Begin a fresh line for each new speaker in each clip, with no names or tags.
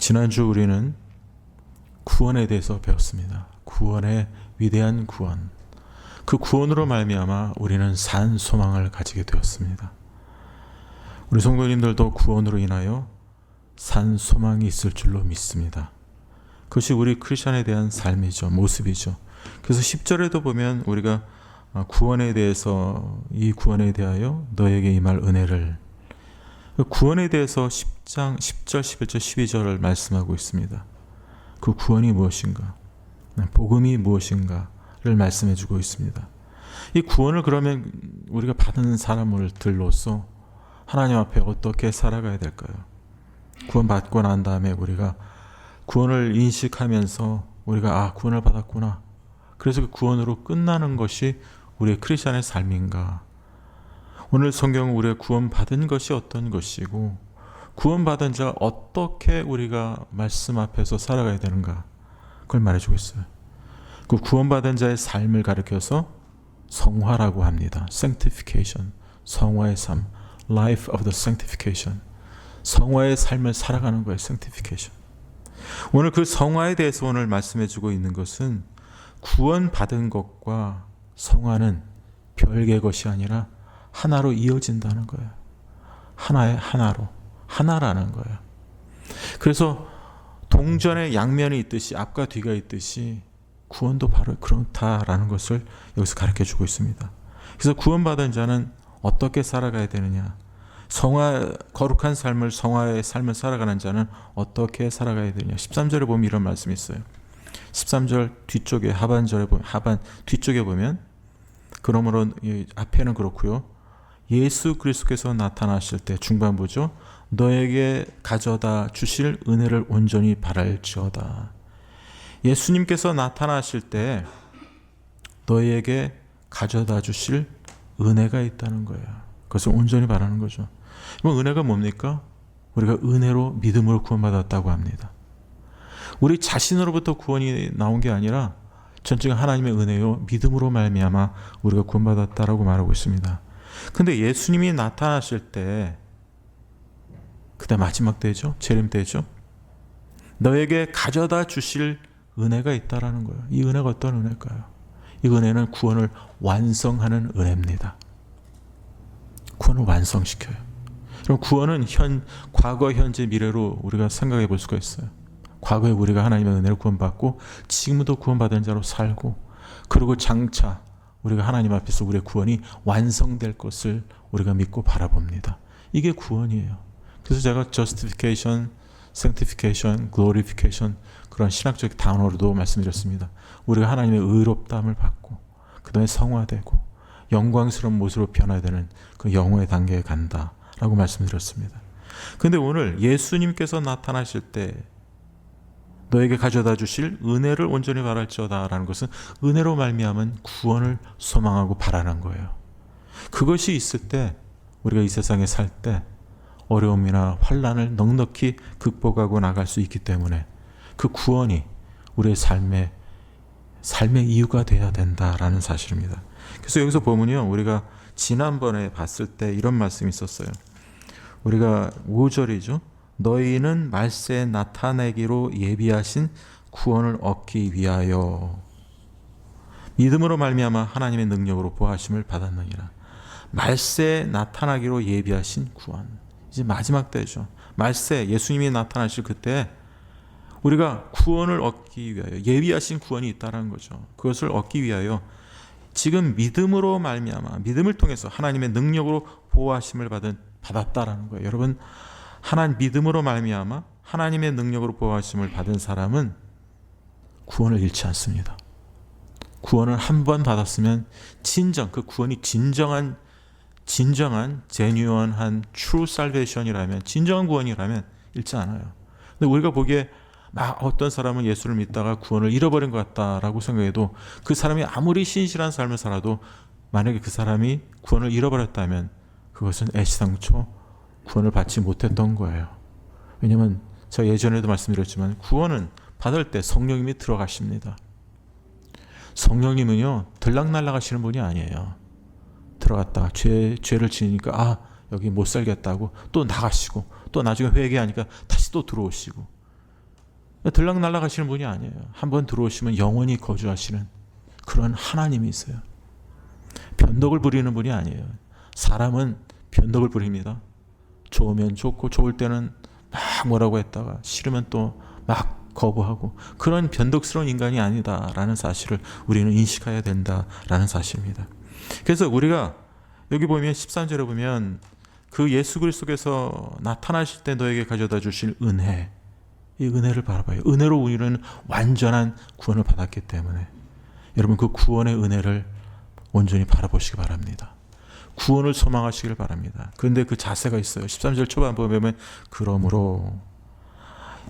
지난주 우리는 구원에 대해서 배웠습니다. 구원의 위대한 구원. 그 구원으로 말미암아 우리는 산 소망을 가지게 되었습니다. 우리 성도님들도 구원으로 인하여 산 소망이 있을 줄로 믿습니다. 그것이 우리 크리스천에 대한 삶이죠. 모습이죠. 그래서 10절에도 보면 우리가 구원에 대해서, 이 구원에 대하여 너에게 임할 은혜를, 구원에 대해서 10장 10절 11절 12절을 말씀하고 있습니다. 그 구원이 무엇인가, 복음이 무엇인가를 말씀해 주고 있습니다. 이 구원을 그러면 우리가 받은 사람들로서 하나님 앞에 어떻게 살아가야 될까요? 구원받고 난 다음에 우리가 구원을 인식하면서 우리가 구원을 받았구나, 그래서 그 구원으로 끝나는 것이 우리의 크리스천의 삶인가? 오늘 성경은 우리가 구원받은 것이 어떤 것이고 구원받은 자 어떻게 우리가 말씀 앞에서 살아가야 되는가, 그걸 말해주고 있어요. 그 구원받은 자의 삶을 가리켜서 성화라고 합니다. sanctification, 성화의 삶, life of the sanctification, 성화의 삶을 살아가는 거예요. sanctification. 오늘 그 성화에 대해서 오늘 말씀해주고 있는 것은 구원받은 것과 성화는 별개의 것이 아니라 하나로 이어진다는 거예요. 하나로, 하나라는 거예요. 그래서 동전의 양면이 있듯이, 앞과 뒤가 있듯이 구원도 바로 그렇다라는 것을 여기서 가르쳐주고 있습니다. 그래서 구원받은 자는 어떻게 살아가야 되느냐, 거룩한 삶을, 성화의 삶을 살아가는 자는 어떻게 살아가야 되느냐. 13절에 보면 이런 말씀이 있어요. 13절 뒤쪽에, 뒤쪽에 보면, 그러므로 앞에는 그렇고요, 예수 그리스도께서 나타나실 때, 중반부죠, 너에게 가져다 주실 은혜를 온전히 바랄지어다. 예수님께서 나타나실 때 너에게 가져다 주실 은혜가 있다는 거예요. 그것을 온전히 바라는 거죠. 그럼 은혜가 뭡니까? 우리가 은혜로, 믿음으로 구원받았다고 합니다. 우리 자신으로부터 구원이 나온 게 아니라 전적인 하나님의 은혜요, 믿음으로 말미암아 우리가 구원받았다라고 말하고 있습니다. 근데 예수님이 나타나실 때, 그때 마지막 때죠, 재림 때죠, 너에게 가져다 주실 은혜가 있다라는 거예요. 이 은혜가 어떤 은혜일까요? 이 은혜는 구원을 완성하는 은혜입니다. 구원을 완성시켜요. 그럼 구원은 과거, 현재, 미래로 우리가 생각해 볼 수가 있어요. 과거에 우리가 하나님의 은혜를 구원받고 지금도 구원받은 자로 살고, 그리고 장차 우리가 하나님 앞에서 우리의 구원이 완성될 것을 우리가 믿고 바라봅니다. 이게 구원이에요. 그래서 제가 justification, sanctification, glorification, 그런 신학적 단어로도 말씀드렸습니다. 우리가 하나님의 의롭다함을 받고 그 다음에 성화되고 영광스러운 모습으로 변화되는 그 영혼의 단계에 간다라고 말씀드렸습니다. 그런데 오늘 예수님께서 나타나실 때 너에게 가져다 주실 은혜를 온전히 바랄지어다라는 것은 은혜로 말미암은 구원을 소망하고 바라는 거예요. 그것이 있을 때 우리가 이 세상에 살 때 어려움이나 환난을 넉넉히 극복하고 나갈 수 있기 때문에 그 구원이 우리의 삶의 이유가 되어야 된다라는 사실입니다. 그래서 여기서 보면요, 우리가 지난번에 봤을 때 이런 말씀이 있었어요. 우리가 5절이죠. 너희는 말세에 나타내기로 예비하신 구원을 얻기 위하여 믿음으로 말미암아 하나님의 능력으로 보호하심을 받았느니라. 말세에 나타나기로 예비하신 구원. 이제 마지막 때죠. 말세, 예수님이 나타나실 그때 우리가 구원을 얻기 위하여 예비하신 구원이 있다는 거죠. 그것을 얻기 위하여 지금 믿음으로 말미암아, 믿음을 통해서 하나님의 능력으로 보호하심을 받았다라는 거예요. 여러분, 믿음으로 말미암아 하나님의 능력으로 보호하심을 받은 사람은 구원을 잃지 않습니다. 구원을 한 번 받았으면 그 구원이 진정한 genuine한 true salvation이라면, 진정한 구원이라면 잃지 않아요. 근데 우리가 보기에 어떤 사람은 예수를 믿다가 구원을 잃어버린 것 같다라고 생각해도, 그 사람이 아무리 신실한 삶을 살아도 만약에 그 사람이 구원을 잃어버렸다면 그것은 애시당초 구원을 받지 못했던 거예요. 왜냐하면 제가 예전에도 말씀드렸지만 구원은 받을 때 성령님이 들어가십니다. 성령님은요, 들락날락 하시는 분이 아니에요. 들어갔다가 죄를 지으니까 여기 못 살겠다고 또 나가시고, 또 나중에 회개하니까 다시 또 들어오시고, 들락날락 하시는 분이 아니에요. 한번 들어오시면 영원히 거주하시는 그런 하나님이 있어요. 변덕을 부리는 분이 아니에요. 사람은 변덕을 부립니다. 좋으면 좋고 좋을 때는 막 뭐라고 했다가 싫으면 또 막 거부하고, 그런 변덕스러운 인간이 아니다라는 사실을 우리는 인식해야 된다라는 사실입니다. 그래서 우리가 여기 보면 13절에 보면 그 예수 그리스도께서 나타나실 때 너에게 가져다 주실 은혜, 이 은혜를 바라봐요. 은혜로 우리는 완전한 구원을 받았기 때문에 여러분 그 구원의 은혜를 온전히 바라보시기 바랍니다. 구원을 소망하시길 바랍니다. 그런데 그 자세가 있어요. 13절 초반 보면 그러므로,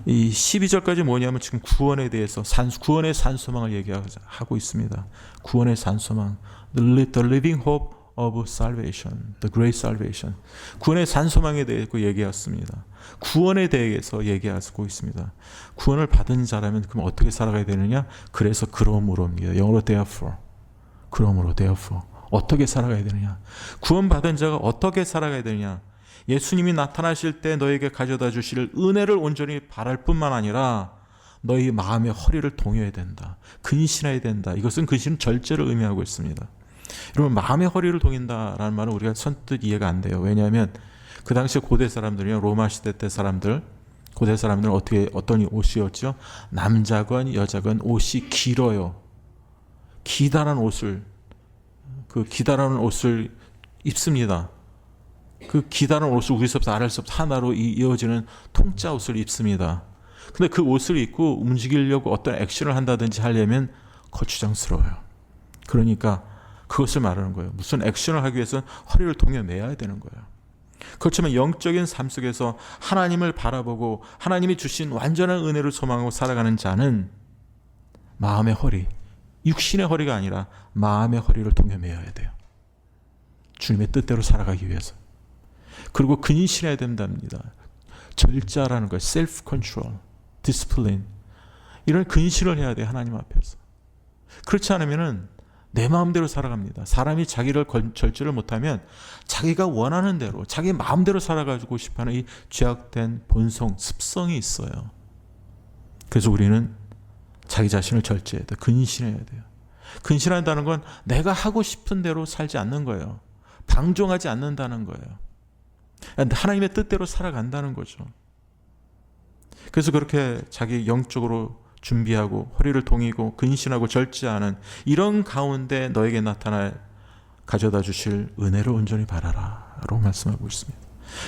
이 12절까지 뭐냐면 지금 구원에 대해서 구원의 산소망을 얘기하고 있습니다. 구원의 산소망, the living hope of salvation, the great salvation. 구원의 산소망에 대해서 얘기했습니다. 구원에 대해서 얘기하고 있습니다. 구원을 받은 자라면 그럼 어떻게 살아가야 되느냐? 그래서 그러므로입니다. 영어로 therefore. 그러므로 therefore. 어떻게 살아가야 되느냐? 구원받은 자가 어떻게 살아가야 되느냐? 예수님이 나타나실 때 너에게 가져다 주실 은혜를 온전히 바랄 뿐만 아니라 너희 마음의 허리를 동여야 된다. 근신해야 된다. 이것은 근신은 절제를 의미하고 있습니다. 여러분, 마음의 허리를 동인다라는 말은 우리가 선뜻 이해가 안 돼요. 왜냐하면 그 당시 고대 사람들이요, 로마 시대 때 고대 사람들은 어떤 옷이었죠? 남자건 여자건 옷이 길어요. 기다란 옷을 입습니다. 그 기다란 옷을 위에서부터 아래서부터 하나로 이어지는 통짜 옷을 입습니다. 근데 그 옷을 입고 움직이려고 어떤 액션을 한다든지 하려면 거추장스러워요. 그러니까 그것을 말하는 거예요. 무슨 액션을 하기 위해서는 허리를 동여 매야 되는 거예요. 그렇지만 영적인 삶 속에서 하나님을 바라보고 하나님이 주신 완전한 은혜를 소망하고 살아가는 자는 마음의 허리, 육신의 허리가 아니라 마음의 허리를 동여 매어야 돼요. 주님의 뜻대로 살아가기 위해서. 그리고 근신해야 된답니다. 절자라는 거예요. 셀프 컨트롤, 디스플린. 이런 근신을 해야 돼요. 하나님 앞에서. 그렇지 않으면은 내 마음대로 살아갑니다. 사람이 자기를 절제를 못하면 자기가 원하는 대로 자기 마음대로 살아가지고 싶어하는 이 죄악된 본성, 습성이 있어요. 그래서 우리는 자기 자신을 절제해야 돼요. 근신해야 돼요. 근신한다는 건 내가 하고 싶은 대로 살지 않는 거예요. 방종하지 않는다는 거예요. 하나님의 뜻대로 살아간다는 거죠. 그래서 그렇게 자기 영적으로 준비하고 허리를 동이고 근신하고 절제하는 이런 가운데 너에게 나타날 가져다 주실 은혜를 온전히 바라라 라고 말씀하고 있습니다.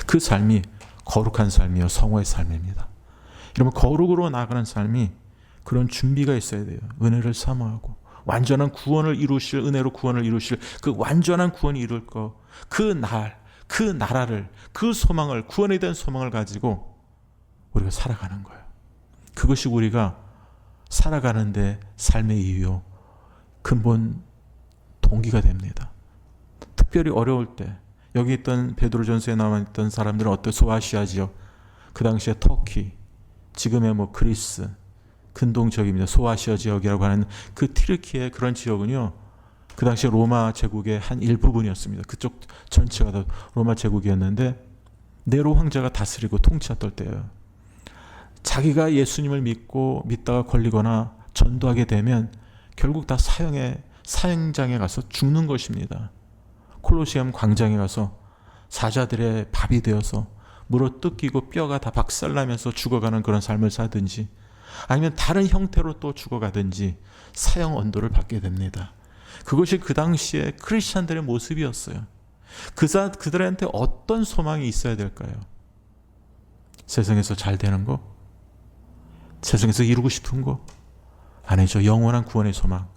그 삶이 거룩한 삶이요, 성화의 삶입니다. 여러분, 거룩으로 나아가는 삶이 그런 준비가 있어야 돼요. 은혜를 사모하고 완전한 구원을 이루실, 은혜로 구원을 이루실 그 완전한 구원이 이룰 거, 그 나라를, 그 소망을, 구원에 대한 소망을 가지고 우리가 살아가는 거예요. 그것이 우리가 살아가는데 삶의 이유, 근본 동기가 됩니다. 특별히 어려울 때, 여기 있던 베드로전서에 남아있던 사람들은 어떤 소아시아 지역, 그 당시에 터키, 지금의 그리스, 근동 지역입니다. 소아시아 지역이라고 하는 그 튀르키의 그런 지역은요, 그 당시 로마 제국의 한 일부분이었습니다. 그쪽 전체가 다 로마 제국이었는데 네로 황제가 다스리고 통치했던 때예요. 자기가 예수님을 믿다가 걸리거나 전도하게 되면 결국 다 사형장에 가서 죽는 것입니다. 콜로세움 광장에 가서 사자들의 밥이 되어서 물어 뜯기고 뼈가 다 박살나면서 죽어가는 그런 삶을 사든지, 아니면 다른 형태로 또 죽어가든지 사형 언도를 받게 됩니다. 그것이 그 당시에 크리스찬들의 모습이었어요. 그들한테 어떤 소망이 있어야 될까요? 세상에서 잘 되는 거? 세상에서 이루고 싶은 거? 아니죠. 영원한 구원의 소망,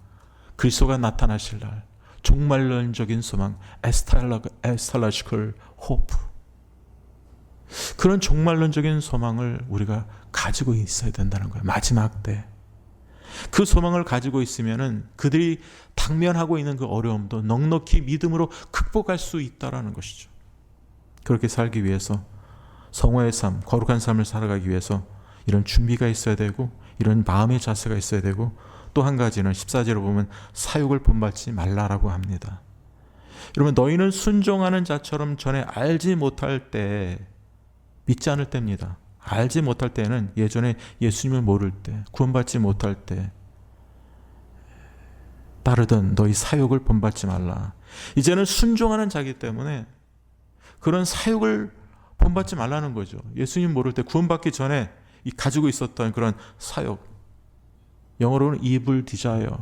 그리스도가 나타나실 날, 종말론적인 소망, 에스탈라지컬 호프. 그런 종말론적인 소망을 우리가 가지고 있어야 된다는 거예요. 마지막 때. 그 소망을 가지고 있으면은 그들이 당면하고 있는 그 어려움도 넉넉히 믿음으로 극복할 수 있다라는 것이죠. 그렇게 살기 위해서 성화의 삶, 거룩한 삶을 살아가기 위해서 이런 준비가 있어야 되고, 이런 마음의 자세가 있어야 되고, 또 한 가지는 14절에 보면 사욕을 본받지 말라라고 합니다. 여러분, 너희는 순종하는 자처럼 전에 알지 못할 때, 믿지 않을 때입니다. 알지 못할 때는 예전에 예수님을 모를 때, 구원받지 못할 때 따르던 너희 사욕을 본받지 말라. 이제는 순종하는 자기 때문에 그런 사욕을 본받지 말라는 거죠. 예수님 모를 때, 구원받기 전에 가지고 있었던 그런 사욕, 영어로는 evil desire,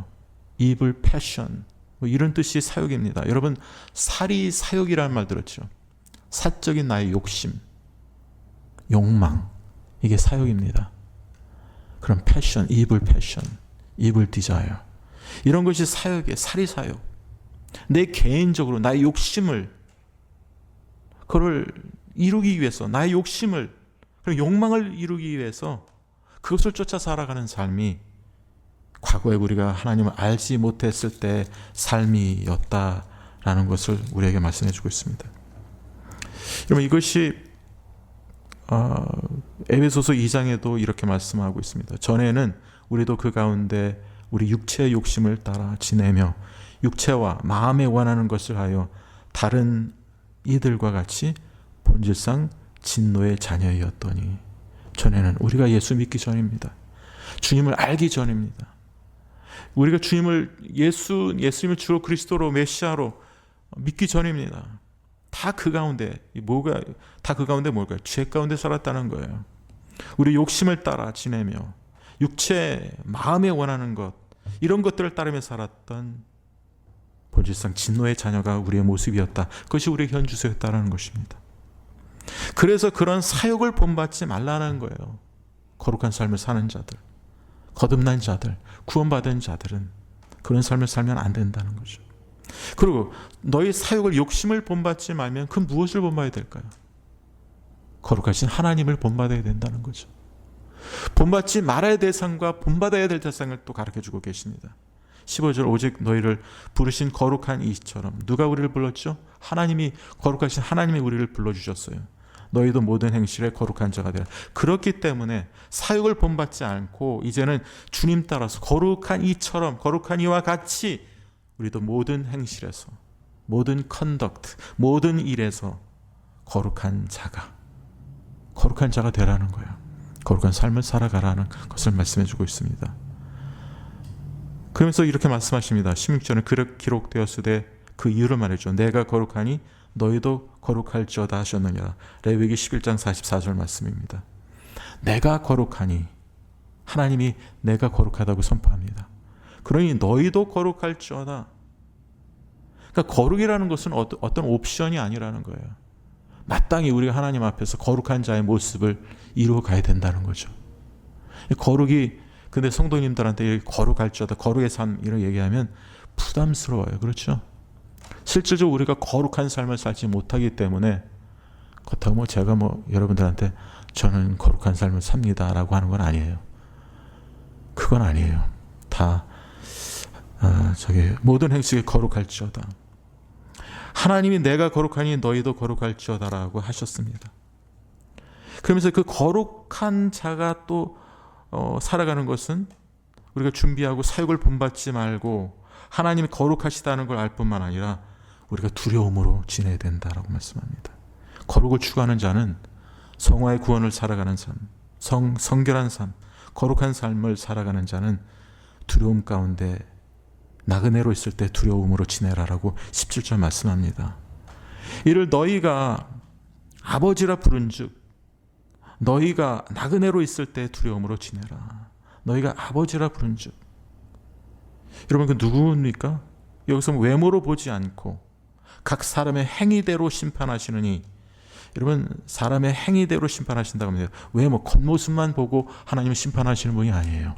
evil passion, 뭐 이런 뜻이 사욕입니다. 여러분, 살이 사욕이라는 말 들었죠? 사적인 나의 욕심, 욕망, 이게 사욕입니다. 그런 passion, evil passion, evil desire, 이런 것이 사욕이에요. 살이 사욕. 내 개인적으로 나의 욕심을, 그걸 이루기 위해서, 나의 욕심을, 그런 욕망을 이루기 위해서 그것을 쫓아 살아가는 삶이 과거에 우리가 하나님을 알지 못했을 때 삶이었다라는 것을 우리에게 말씀해 주고 있습니다. 여러분, 이것이 에베소서 2장에도 이렇게 말씀하고 있습니다. 전에는 우리도 그 가운데 우리 육체의 욕심을 따라 지내며 육체와 마음에 원하는 것을 하여 다른 이들과 같이 본질상 진노의 자녀이었더니, 전에는 우리가 예수 믿기 전입니다. 주님을 알기 전입니다. 우리가 예수님을 주로 그리스도로 메시아로 믿기 전입니다. 다 그 가운데 뭘까요? 죄 가운데 살았다는 거예요. 우리 욕심을 따라 지내며 육체, 마음에 원하는 것, 이런 것들을 따르며 살았던 본질상 진노의 자녀가 우리의 모습이었다. 그것이 우리의 현주소였다는 것입니다. 그래서 그런 사욕을 본받지 말라는 거예요. 거룩한 삶을 사는 자들, 거듭난 자들, 구원받은 자들은 그런 삶을 살면 안 된다는 거죠. 그리고 너희 사욕을, 욕심을 본받지 말면 그 무엇을 본받아야 될까요? 거룩하신 하나님을 본받아야 된다는 거죠. 본받지 말아야 될 대상과 본받아야 될 대상을 또 가르쳐주고 계십니다. 15절, 오직 너희를 부르신 거룩한 이처럼. 누가 우리를 불렀죠? 하나님이, 거룩하신 하나님이 우리를 불러주셨어요. 너희도 모든 행실에 거룩한 자가 되라. 그렇기 때문에 사욕을 본받지 않고 이제는 주님 따라서 거룩한 이처럼, 거룩한 이와 같이 우리도 모든 행실에서, 모든 컨덕트, 모든 일에서 거룩한 자가 되라는 거예요. 거룩한 삶을 살아가라는 것을 말씀해 주고 있습니다. 그러면서 이렇게 말씀하십니다. 16절에 그렇게 기록되었으되 그 이유를 말해줘. 내가 거룩하니 너희도 거룩할지어다 하셨느니라. 레위기 11장 44절 말씀입니다. 내가 거룩하니, 하나님이 내가 거룩하다고 선포합니다. 그러니 너희도 거룩할지어다. 그러니까 거룩이라는 것은 어떤 옵션이 아니라는 거예요. 마땅히 우리가 하나님 앞에서 거룩한 자의 모습을 이루어 가야 된다는 거죠. 거룩이, 근데 성도님들한테 거룩할지어다, 거룩의 삶 이런 얘기하면 부담스러워요. 그렇죠? 실질적으로 우리가 거룩한 삶을 살지 못하기 때문에 그렇다고 제가 여러분들한테 저는 거룩한 삶을 삽니다 라고 하는 건 아니에요. 그건 아니에요. 다 모든 행실에 거룩할지어다. 하나님이 내가 거룩하니 너희도 거룩할지어다라고 하셨습니다. 그러면서 그 거룩한 자가 또 살아가는 것은 우리가 준비하고 사욕을 본받지 말고 하나님이 거룩하시다는 걸 알 뿐만 아니라 우리가 두려움으로 지내야 된다라고 말씀합니다. 거룩을 추구하는 자는 성화의 구원을 살아가는 삶, 성결한 삶, 거룩한 삶을 살아가는 자는 두려움 가운데, 나그네로 있을 때 두려움으로 지내라라고 17절 말씀합니다. 이를 너희가 아버지라 부른즉, 너희가 나그네로 있을 때 두려움으로 지내라. 너희가 아버지라 부른즉. 여러분, 그 누구입니까? 여기서 외모로 보지 않고 각 사람의 행위대로 심판하시느니, 여러분, 사람의 행위대로 심판하신다고 합니다. 외모, 겉모습만 보고 하나님을 심판하시는 분이 아니에요.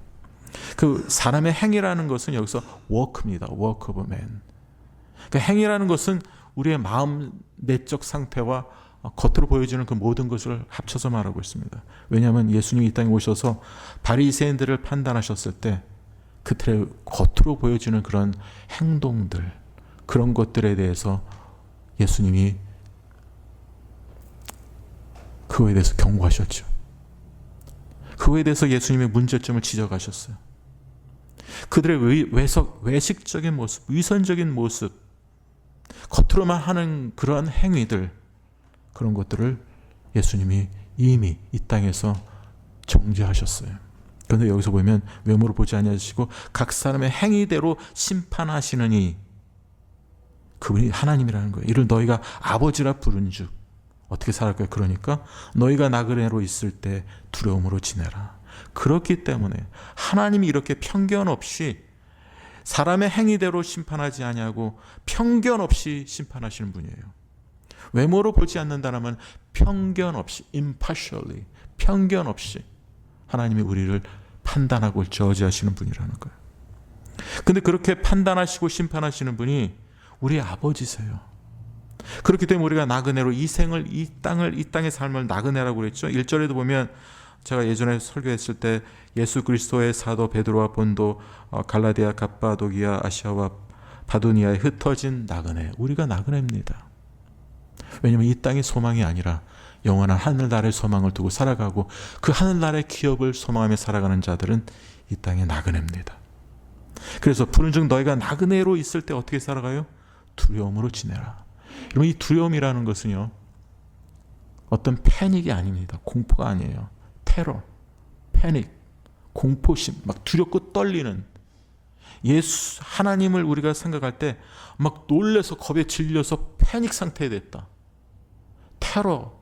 그 사람의 행위라는 것은 여기서 work입니다. work of man. 그러니까 행위라는 것은 우리의 마음, 내적 상태와 겉으로 보여지는 그 모든 것을 합쳐서 말하고 있습니다. 왜냐하면 예수님이 이 땅에 오셔서 바리새인들을 판단하셨을 때 그들의 겉으로 보여지는 그런 행동들, 그런 것들에 대해서 예수님이 그거에 대해서 경고하셨죠. 그거에 대해서 예수님의 문제점을 지적하셨어요. 그들의 외식적인 모습, 위선적인 모습, 겉으로만 하는 그러한 행위들, 그런 것들을 예수님이 이미 이 땅에서 정죄하셨어요. 그런데 여기서 보면 외모를 보지 아니하시고 각 사람의 행위대로 심판하시느니, 그분이 하나님이라는 거예요. 이를 너희가 아버지라 부른즉 어떻게 살았까요? 그러니까 너희가 나그네로 있을 때 두려움으로 지내라. 그렇기 때문에 하나님이 이렇게 편견 없이 사람의 행위대로 심판하지 아니하고 편견 없이 심판하시는 분이에요. 외모로 보지 않는다면 편견 없이, impartially, 편견 없이 하나님이 우리를 판단하고 저지하시는 분이라는 거예요. 근데 그렇게 판단하시고 심판하시는 분이 우리 아버지세요. 그렇기 때문에 우리가 나그네로 이 생을, 이 땅의 삶을 나그네라고 그랬죠. 1절에도 보면, 제가 예전에 설교했을 때 예수 그리스도의 사도 베드로와 본도, 갈라디아, 갑바도기아, 아시아와 바두니아에 흩어진 나그네, 우리가 나그네입니다. 왜냐하면 이 땅의 소망이 아니라 영원한 하늘나라의 소망을 두고 살아가고 그 하늘나라의 기업을 소망하며 살아가는 자들은 이 땅의 나그네입니다. 그래서 부른즉 너희가 나그네로 있을 때 어떻게 살아가요? 두려움으로 지내라. 여러분, 이 두려움이라는 것은요, 어떤 패닉이 아닙니다. 공포가 아니에요. 테러, 패닉, 공포심, 막 두렵고 떨리는, 예수 하나님을 우리가 생각할 때 막 놀래서 겁에 질려서 패닉 상태에 됐다. 테러,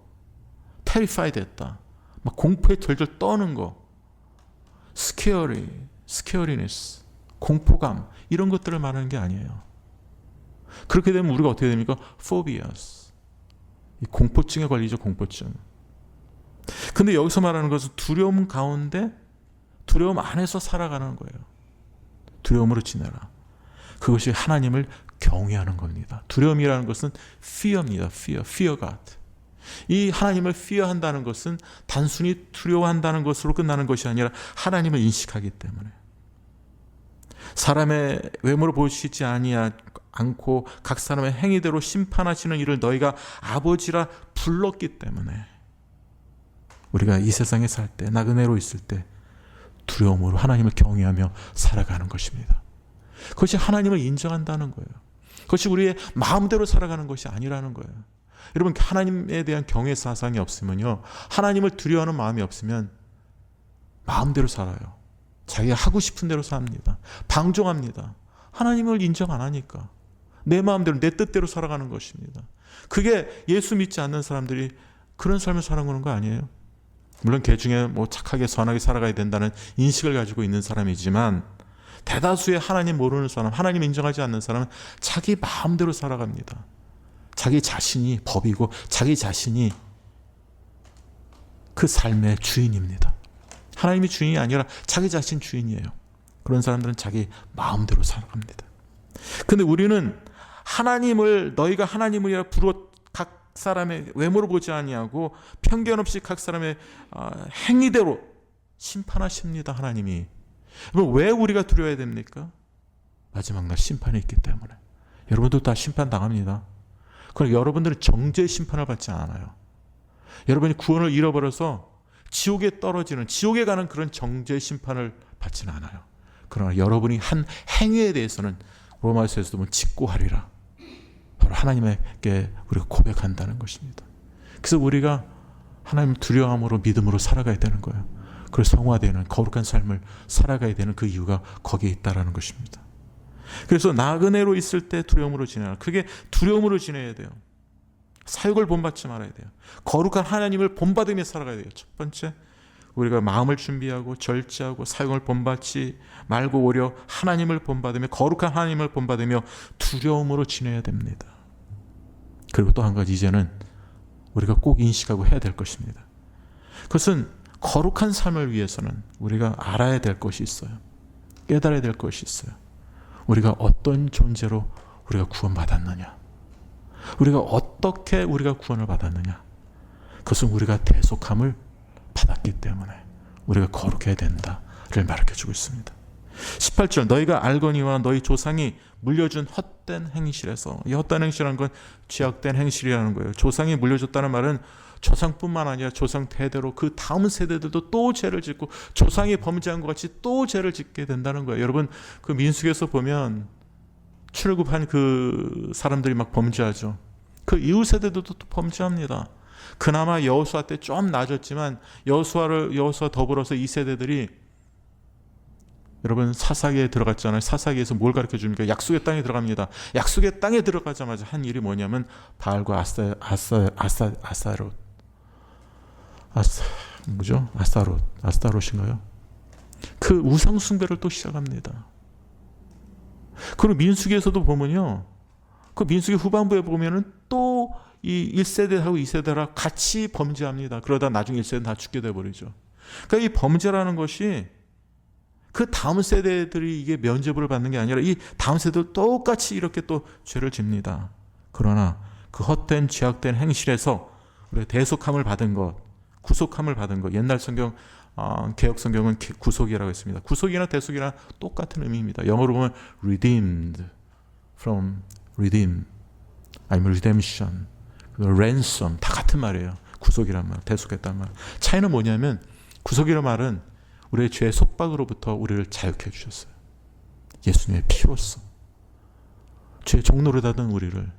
테리파이 됐다. 막 공포에 덜덜 떠는 거, 스케어리니스, 공포감, 이런 것들을 말하는 게 아니에요. 그렇게 되면 우리가 어떻게 됩니까? phobias, 공포증에 걸리죠. 공포증. 근데 여기서 말하는 것은 두려움 가운데, 두려움 안에서 살아가는 거예요. 두려움으로 지내라. 그것이 하나님을 경외하는 겁니다. 두려움이라는 것은 fear입니다. fear God. 이 하나님을 fear한다는 것은 단순히 두려워한다는 것으로 끝나는 것이 아니라 하나님을 인식하기 때문에, 사람의 외모를 보시지 않고 각 사람의 행위대로 심판하시는 이를 너희가 아버지라 불렀기 때문에, 우리가 이 세상에 살 때, 나그네로 있을 때 두려움으로 하나님을 경외하며 살아가는 것입니다. 그것이 하나님을 인정한다는 거예요. 그것이 우리의 마음대로 살아가는 것이 아니라는 거예요. 여러분, 하나님에 대한 경외 사상이 없으면요, 하나님을 두려워하는 마음이 없으면 마음대로 살아요. 자기가 하고 싶은 대로 삽니다. 방종합니다. 하나님을 인정 안 하니까 내 마음대로, 내 뜻대로 살아가는 것입니다. 그게 예수 믿지 않는 사람들이 그런 삶을 살아가는 거 아니에요? 물론 개 중에 뭐 착하게 선하게 살아가야 된다는 인식을 가지고 있는 사람이지만, 대다수의 하나님 모르는 사람, 하나님 인정하지 않는 사람은 자기 마음대로 살아갑니다. 자기 자신이 법이고 자기 자신이 그 삶의 주인입니다. 하나님이 주인이 아니라 자기 자신 주인이에요. 그런 사람들은 자기 마음대로 살아갑니다. 근데 우리는 하나님을, 너희가 하나님이라 부르 각 사람의 외모를 보지 아니하고 편견 없이 각 사람의 행위대로 심판하십니다. 하나님이. 왜 우리가 두려워야 됩니까? 마지막 날 심판이 있기 때문에. 여러분도 다 심판당합니다. 그럼 여러분들은 정죄의 심판을 받지 않아요. 여러분이 구원을 잃어버려서 지옥에 떨어지는, 지옥에 가는 그런 정죄의 심판을 받지는 않아요. 그러나 여러분이 한 행위에 대해서는 로마서에서도 보면 직고하리라, 바로 하나님께 우리가 고백한다는 것입니다. 그래서 우리가 하나님을 두려움으로 믿음으로 살아가야 되는 거예요. 그래서 성화되는 거룩한 삶을 살아가야 되는 그 이유가 거기에 있다라는 것입니다. 그래서 나그네로 있을 때 두려움으로 지내라. 그게 두려움으로 지내야 돼요. 사욕을 본받지 말아야 돼요. 거룩한 하나님을 본받으며 살아가야 돼요. 첫 번째, 우리가 마음을 준비하고 절제하고 사욕을 본받지 말고 오히려 하나님을 본받으며, 거룩한 하나님을 본받으며 두려움으로 지내야 됩니다. 그리고 또 한 가지, 이제는 우리가 꼭 인식하고 해야 될 것입니다. 그것은 거룩한 삶을 위해서는 우리가 알아야 될 것이 있어요. 깨달아야 될 것이 있어요. 우리가 어떤 존재로 우리가 구원받았느냐, 우리가 어떻게 우리가 구원을 받았느냐, 그것은 우리가 대속함을 받았기 때문에 우리가 거룩해야 된다를 말해주고 있습니다. 18절, 너희가 알거니와 너희 조상이 물려준 헛된 행실에서, 이 헛된 행실이라는 건 죄악된 행실이라는 거예요. 조상이 물려줬다는 말은 조상뿐만 아니라 조상 대대로 그 다음 세대들도 또 죄를 짓고 조상이 범죄한 것 같이 또 죄를 짓게 된다는 거예요. 여러분, 그 민수기에서 보면 출애굽한 그 사람들이 막 범죄하죠. 그 이후 세대들도 또 범죄합니다. 그나마 여호수아 때 좀 나아졌지만 여호수아 더불어서 이 세대들이 여러분 사사기에 들어갔잖아요. 사사기에서 뭘 가르쳐 줍니까? 약속의 땅에 들어갑니다. 약속의 땅에 들어가자마자 한 일이 뭐냐면 바알과 아스타롯인가요? 그 우상 숭배를 또 시작합니다. 그리고 민수기에서도 보면요, 그 민수기 후반부에 보면은 또 이 1세대하고 2세대랑 같이 범죄합니다. 그러다 나중에 1세대는 다 죽게 돼버리죠. 그러니까 이 범죄라는 것이 그 다음 세대들이 이게 면죄부를 받는 게 아니라 이 다음 세대도 똑같이 이렇게 또 죄를 집니다. 그러나 그 헛된 죄악된 행실에서 우리가 대속함을 받은 것, 구속함을 받은 것, 옛날 성경 개혁 성경은 구속이라고 했습니다. 구속이나 대속이나 똑같은 의미입니다. 영어로 보면 redeemed from redeem, 아니면 redemption, ransom 다 같은 말이에요. 구속이란 말, 대속했단 말. 차이는 뭐냐면 구속이란 말은 우리의 죄의 속박으로부터 우리를 자유케 해주셨어요. 예수님의 피로써 죄의 종로를 닫은 우리를,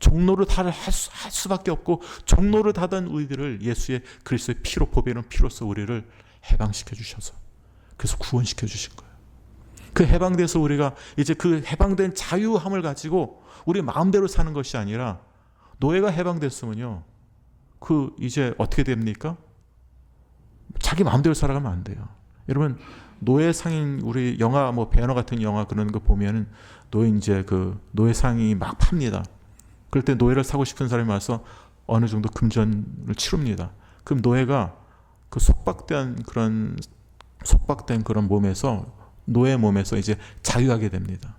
종로를 할 수밖에 없고 종로를 닫은 우리들을 예수의 그리스도의 피로, 보배로운 피로써 우리를 해방시켜 주셔서, 그래서 구원시켜 주신 거예요. 그 해방돼서 우리가 이제 그 해방된 자유함을 가지고 우리 마음대로 사는 것이 아니라, 노예가 해방됐으면요, 그 이제 어떻게 됩니까? 자기 마음대로 살아가면 안 돼요. 여러분, 노예 상인, 우리 영화 뭐 배너 같은 영화 그런 거 보면은 노예 상인이 막 팝니다. 그럴 때 노예를 사고 싶은 사람이 와서 어느 정도 금전을 치릅니다. 그럼 노예가 그 속박된 그런 몸에서, 노예 몸에서 이제 자유하게 됩니다.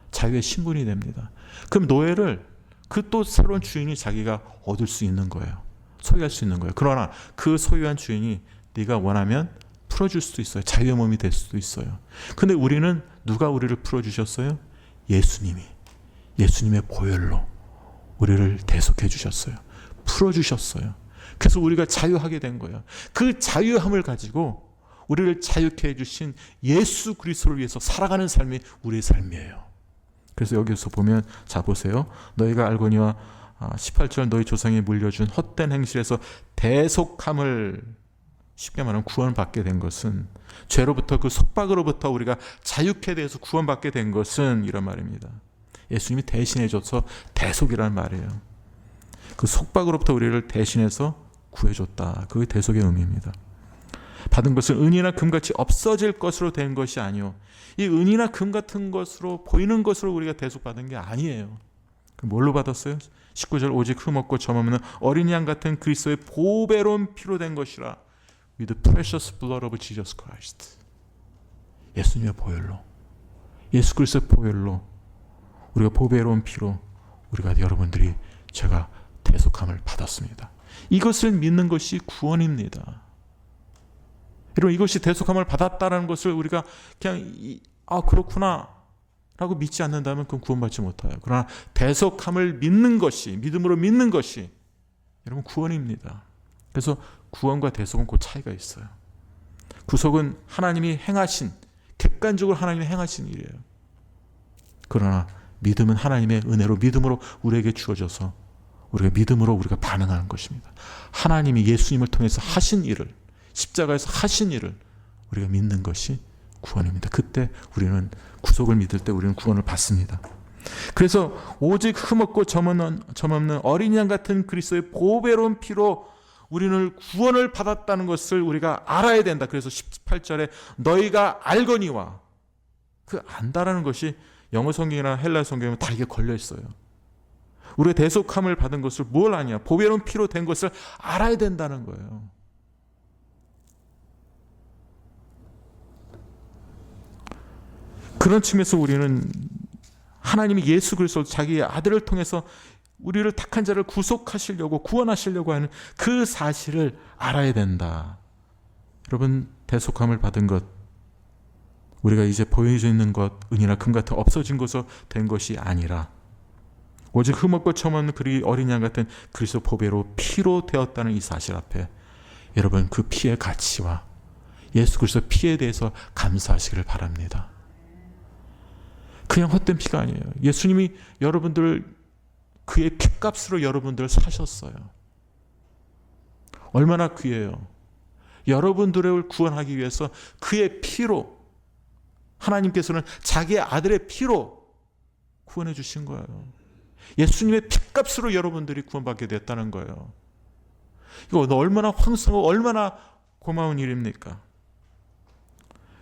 자유의 신분이 됩니다. 그럼 노예를 그 또 새로운 주인이 자기가 얻을 수 있는 거예요. 소유할 수 있는 거예요. 그러나 그 소유한 주인이 네가 원하면 풀어줄 수도 있어요. 자유의 몸이 될 수도 있어요. 근데 우리는 누가 우리를 풀어주셨어요? 예수님의 보혈로 우리를 대속해 주셨어요. 풀어주셨어요. 그래서 우리가 자유하게 된 거예요. 그 자유함을 가지고 우리를 자유케 해주신 예수 그리스도를 위해서 살아가는 삶이 우리의 삶이에요. 그래서 여기서 보면, 자 보세요. 너희가 알거니와 18절 너희 조상이 물려준 헛된 행실에서 대속함을, 쉽게 말하면 구원받게 된 것은, 죄로부터 그 속박으로부터 우리가 자유케 돼서 구원받게 된 것은, 이런 말입니다. 예수님이 대신해줘서 대속이라는 말이에요. 그 속박으로부터 우리를 대신해서 구해줬다. 그게 대속의 의미입니다. 받은 것은 은이나 금같이 없어질 것으로 된 것이 아니요, 이 은이나 금 같은 것으로 보이는 것으로 우리가 대속받은 게 아니에요. 뭘로 받았어요? 19절 오직 흠없고 점없는 어린 양 같은 그리스도의 보배로운 피로 된 것이라. With the precious blood of Jesus Christ. 예수님의 보혈로, 예수 그리스도의 보혈로, 우리가 보배로운 피로 우리가, 여러분들이 제가 대속함을 받았습니다. 이것을 믿는 것이 구원입니다. 여러분, 이것이 대속함을 받았다는 것을 우리가 그냥 그렇구나 라고 믿지 않는다면 그건 구원받지 못해요. 그러나 대속함을 믿는 것이, 믿음으로 믿는 것이 여러분 구원입니다. 그래서 구원과 대속은 그 차이가 있어요. 구속은 하나님이 행하신, 객관적으로 하나님이 행하신 일이에요. 그러나 믿음은 하나님의 은혜로, 믿음으로 우리에게 주어져서 우리가 믿음으로 우리가 반응하는 것입니다. 하나님이 예수님을 통해서 하신 일을, 십자가에서 하신 일을 우리가 믿는 것이 구원입니다. 그때 우리는 구속을 믿을 때 우리는 구원을 받습니다. 그래서 오직 흠없고 점없는 어린 양 같은 그리스도의 보배로운 피로 우리는 구원을 받았다는 것을 우리가 알아야 된다. 그래서 18절에 너희가 알거니와, 그 안다라는 것이 영어 성경이나 헬라 성경에 다 이게 걸려 있어요. 우리의 대속함을 받은 것을 뭘 아냐? 보배로운 피로 된 것을 알아야 된다는 거예요. 그런 측면에서 우리는 하나님이 예수 그리스도 자기의 아들을 통해서 우리를 택한 자를 구속하시려고, 구원하시려고 하는 그 사실을 알아야 된다. 여러분, 대속함을 받은 것, 우리가 이제 보여져 있는 것, 은이나 금 같은 없어진 것으로 된 것이 아니라 오직 흠없고 점없는 그리 어린 양 같은 그리스도 보배로 피로 되었다는 이 사실 앞에 여러분, 그 피의 가치와 예수 그리스도 피에 대해서 감사하시기를 바랍니다. 그냥 헛된 피가 아니에요. 예수님이 여러분들, 그의 피값으로 여러분들을 사셨어요. 얼마나 귀해요. 여러분들을 구원하기 위해서 그의 피로, 하나님께서는 자기의 아들의 피로 구원해 주신 거예요. 예수님의 피값으로 여러분들이 구원받게 됐다는 거예요. 이거 얼마나 황송하고 얼마나 고마운 일입니까?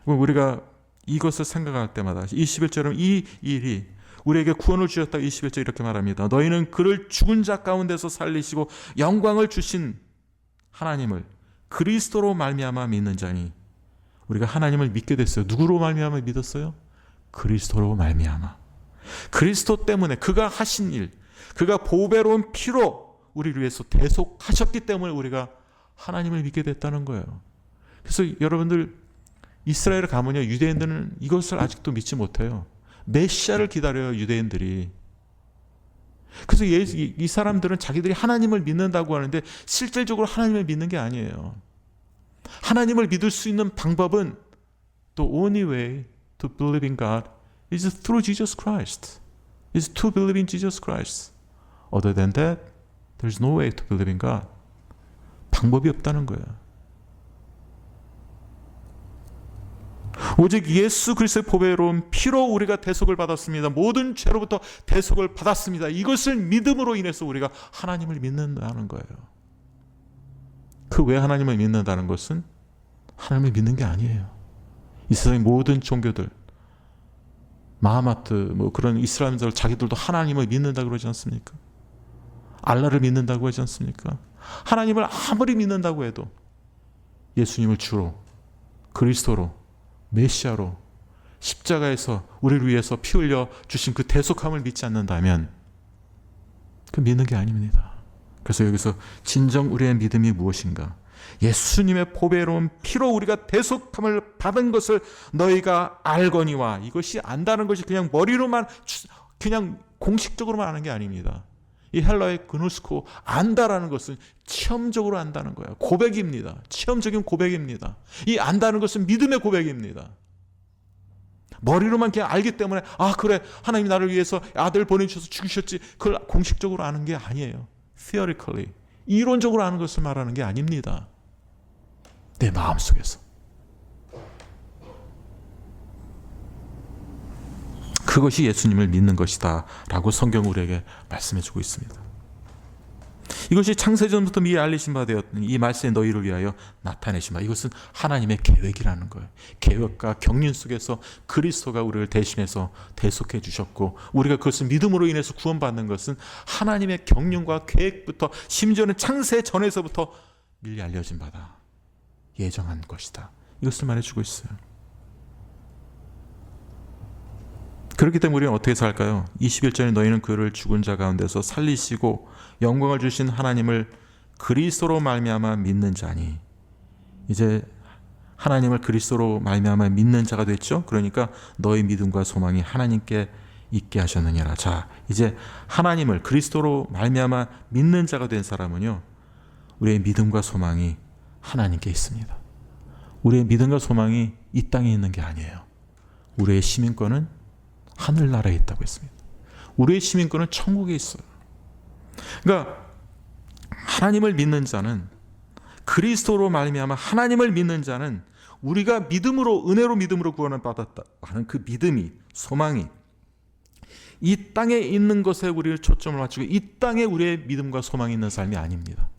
우리가 이것을 생각할 때마다 21절은 이 일이 우리에게 구원을 주셨다. 21절 이렇게 말합니다. 너희는 그를 죽은 자 가운데서 살리시고 영광을 주신 하나님을 그리스도로 말미암아 믿는 자니. 우리가 하나님을 믿게 됐어요. 누구로 말미암아 믿었어요? 그리스도로 말미암아. 그리스도 때문에 그가 하신 일, 그가 보배로운 피로 우리를 위해서 대속하셨기 때문에 우리가 하나님을 믿게 됐다는 거예요. 그래서 여러분들 이스라엘에 가면요, 유대인들은 이것을 아직도 믿지 못해요. 메시아를 기다려요, 유대인들이. 그래서 이 사람들은 자기들이 하나님을 믿는다고 하는데 실질적으로 하나님을 믿는 게 아니에요. 하나님을 믿을 수 있는 방법은 the only way to believe in God is through Jesus Christ. is to believe in Jesus Christ. Other than that, there's no way to believe in God. 방법이 없다는 거예요. 오직 예수 그리스도의 보배로운 피로 우리가 대속을 받았습니다. 모든 죄로부터 대속을 받았습니다. 이것을 믿음으로 인해서 우리가 하나님을 믿는다는 거예요. 그 왜 하나님을 믿는다는 것은 하나님을 믿는 게 아니에요. 이 세상의 모든 종교들, 마하마트, 그런 이슬람들 자기들도 하나님을 믿는다고 그러지 않습니까? 알라를 믿는다고 하지 않습니까? 하나님을 아무리 믿는다고 해도 예수님을 주로, 그리스도로, 메시아로 십자가에서 우리를 위해서 피 흘려 주신 그 대속함을 믿지 않는다면 그 믿는 게 아닙니다. 그래서 여기서 진정 우리의 믿음이 무엇인가? 예수님의 보배로운 피로 우리가 대속함을 받은 것을 너희가 알거니와. 이것이 안다는 것이 그냥 머리로만 그냥 공식적으로만 아는 게 아닙니다. 이 헬라의 그노스코, 안다라는 것은 체험적으로 안다는 거예요. 고백입니다. 체험적인 고백입니다. 이 안다는 것은 믿음의 고백입니다. 머리로만 그냥 알기 때문에 그래, 하나님이 나를 위해서 아들 보내주셔서 죽이셨지, 그걸 공식적으로 아는 게 아니에요. theoretically, 이론적으로 아는 것을 말하는 게 아닙니다. 내 마음속에서. 그것이 예수님을 믿는 것이다 라고 성경 우리에게 말씀해 주고 있습니다. 이것이 창세전부터 미리 알리신 바 되었더니 이 말씀에 너희를 위하여 나타내신 바. 이것은 하나님의 계획이라는 거예요. 계획과 경륜 속에서 그리스도가 우리를 대신해서 대속해 주셨고, 우리가 그것을 믿음으로 인해서 구원받는 것은 하나님의 경륜과 계획부터, 심지어는 창세 전에서부터 미리 알려진 바다. 예정한 것이다. 이것을 말해주고 있어요. 그렇기 때문에 우리는 어떻게 살까요? 21절에 너희는 그를 죽은 자 가운데서 살리시고 영광을 주신 하나님을 그리스도로 말미암아 믿는 자니. 이제 하나님을 그리스도로 말미암아 믿는 자가 됐죠. 그러니까 너희 믿음과 소망이 하나님께 있게 하셨느니라. 자, 이제 하나님을 그리스도로 말미암아 믿는 자가 된 사람은요, 우리의 믿음과 소망이 하나님께 있습니다. 우리의 믿음과 소망이 이 땅에 있는 게 아니에요. 우리의 시민권은 하늘나라에 있다고 했습니다. 우리의 시민권은 천국에 있어요. 그러니까 하나님을 믿는 자는, 그리스도로 말미암아 하나님을 믿는 자는 우리가 믿음으로, 은혜로 믿음으로 구원을 받았다 하는 그 믿음이, 소망이 이 땅에 있는 것에 우리를 초점을 맞추고 이 땅에 우리의 믿음과 소망이 있는 삶이 아닙니다.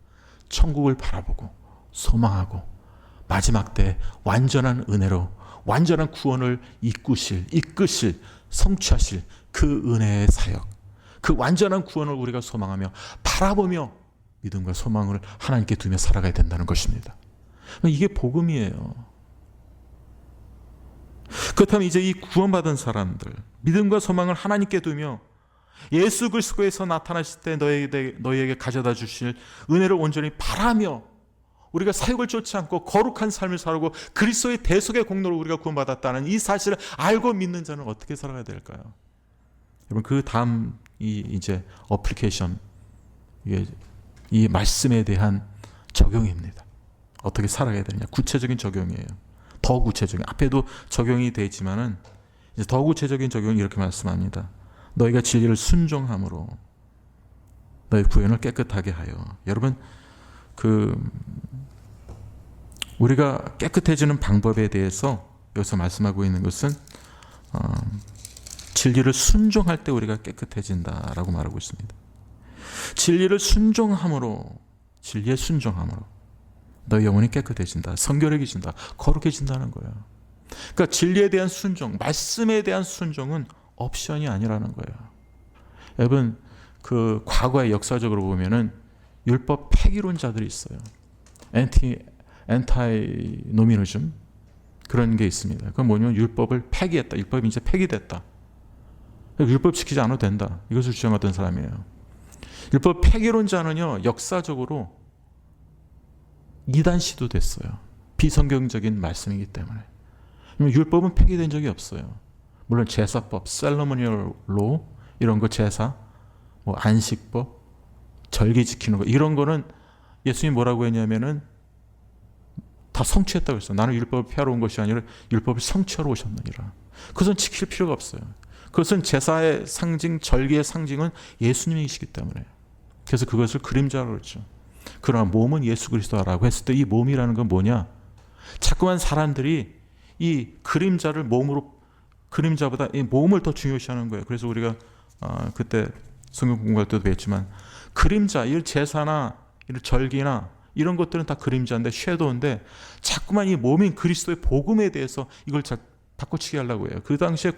천국을 바라보고 소망하고 마지막 때 완전한 은혜로 완전한 구원을 이끄실 성취하실 그 은혜의 사역, 그 완전한 구원을 우리가 소망하며 바라보며 믿음과 소망을 하나님께 두며 살아가야 된다는 것입니다. 이게 복음이에요. 그렇다면 이제 이 구원받은 사람들, 믿음과 소망을 하나님께 두며 예수 그리스도에서 나타나실 때 너희에게 가져다 주실 은혜를 온전히 바라며 우리가 사역을 쫓지 않고 거룩한 삶을 살고 그리스도의 대속의 공로로 우리가 구원받았다는 이 사실을 알고 믿는 자는 어떻게 살아가야 될까요? 여러분, 그 다음 이제 어플리케이션, 이 말씀에 대한 적용입니다. 어떻게 살아가야 되느냐, 구체적인 적용이에요. 더 구체적인, 앞에도 적용이 되어 있지만은 이제 더 구체적인 적용이 이렇게 말씀합니다. 너희가 진리를 순종함으로 너희 구원을 깨끗하게 하여. 여러분, 우리가 깨끗해지는 방법에 대해서 여기서 말씀하고 있는 것은 진리를 순종할 때 우리가 깨끗해진다라고 말하고 있습니다. 진리를 순종함으로, 진리에 순종함으로 너희 영혼이 깨끗해진다, 성결해진다, 거룩해진다는 거예요. 그러니까 진리에 대한 순종, 말씀에 대한 순종은 옵션이 아니라는 거예요. 여러분, 그 과거의 역사적으로 보면은 율법 폐기론자들이 있어요. 엔타이 노미니즘 그런 게 있습니다. 그건 뭐냐면 율법을 폐기했다. 율법이 이제 폐기됐다. 율법 지키지 않아도 된다. 이것을 주장하던 사람이에요. 율법 폐기론자는요, 역사적으로 이단 시도됐어요. 비성경적인 말씀이기 때문에. 율법은 폐기된 적이 없어요. 물론 제사법, 셀러모니얼 로 이런 거, 제사, 뭐 안식법, 절기 지키는 거, 이런 거는 예수님이 뭐라고 했냐면은 다 성취했다고 했어요. 나는 율법을 폐하러 온 것이 아니라 율법을 성취하러 오셨느니라. 그것은 지킬 필요가 없어요. 그것은 제사의 상징, 절기의 상징은 예수님이시기 때문에. 그래서 그것을 그림자라고 그랬죠. 그러나 몸은 예수 그리스도라고 했을 때 이 몸이라는 건 뭐냐? 자꾸만 사람들이 이 그림자를 그림자보다 이 몸을 더 중요시하는 거예요. 그래서 우리가 그때 성경 공부할 때도 배웠지만, 그림자, 이 제사나 이 절기나 이런 것들은 다 그림자인데, 섀도우인데, 자꾸만 이 몸인 그리스도의 복음에 대해서 이걸 바꿔치기 하려고 해요. 그 당시에